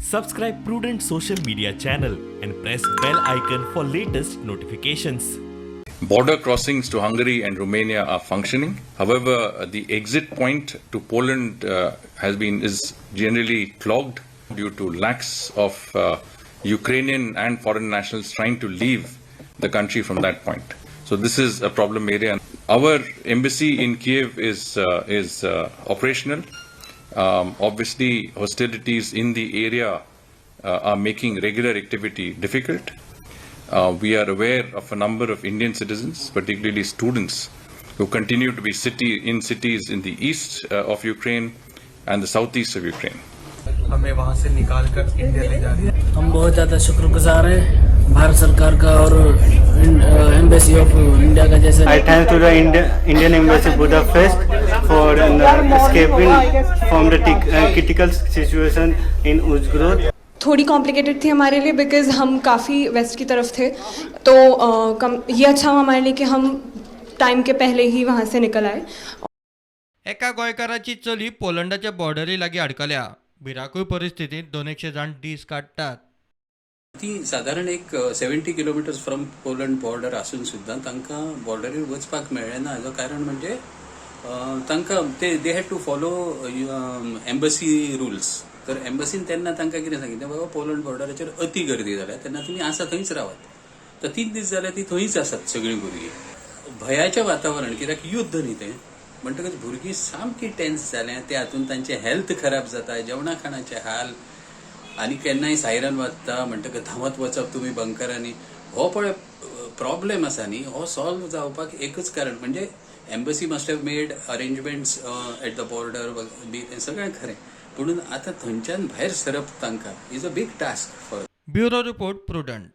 Subscribe Prudent social media channel and press bell icon for latest notifications. Border crossings to Hungary and Romania are functioning. However, the exit point to Poland is generally clogged due to lacks of Ukrainian and foreign nationals trying to leave the country from that point. So this is a problem area. Our embassy in Kiev is operational. Obviously, hostilities in the area are making regular activity difficult. We are aware of a number of Indian citizens, particularly students, who continue to be in cities in the east of Ukraine and the southeast of Ukraine. हमें वहाँ से निकाल कर India ले जा रही है। हम बहुत ज़्यादा शुक्रगुजार हैं भारत सरकार का और एम्बेसी ऑफ इंडिया का। जैसे I thank to the Indian Embassy Budapest for escaping from the critical situation in Uzgrod. थोड़ी कॉम्प्लिकेटेड थी हमारे लिए बिकॉज हम काफ़ी वेस्ट की तरफ थे, तो ये अच्छा हुआ हमारे लिए कि हम टाइम के पहले ही वहाँ से निकल आए. एका गोंयकाराची चली पोलंडाच्या बॉर्डरी लागीं अडकल्या. भिराकूळ परिस्थितीत 200 जाण दीस काडटात. ती साधारण एक 70 किलोमिटर्स फ्रॉम पोलंड बॉर्डर असून सुद्धा तांकां बॉर्डरीर वचपाक मेळ्ळें ना. हाजो कारण म्हणजे तांकां they had to follow embassy rules. तर एम्बसीन तेन्ना तांकां कितें सांगितलें, बाबा पोलंड बॉर्डराचेर अति गर्दी जाल्या तेन्ना तुमी आसा थंयच रावात. तर 3 दीस जाले ती थंयच आसात सगळीं भुरगीं. भयाचें वातावरण, कित्याक युद्ध न्ही तें, म्हणटकच भुरगीं सामकी टेन्स जाल्या. ते हातून तांचे हेल्थ खराब जाता, जेवणा खाणाचे हाल, आनी केन्नाय सायरन वाजता म्हणटकच धांवत वचप तुमी बंकरांनी. हो पळय प्रॉब्लेम आसा न्ही, हो सॉल्व जावपाक एकच कारण म्हणजे embassy must have made arrangements at the border बी. तें सगळें खरें, म्हणून आतां थंयच्यान भायर सरप तांकां is a big task for. Bureau report prudent.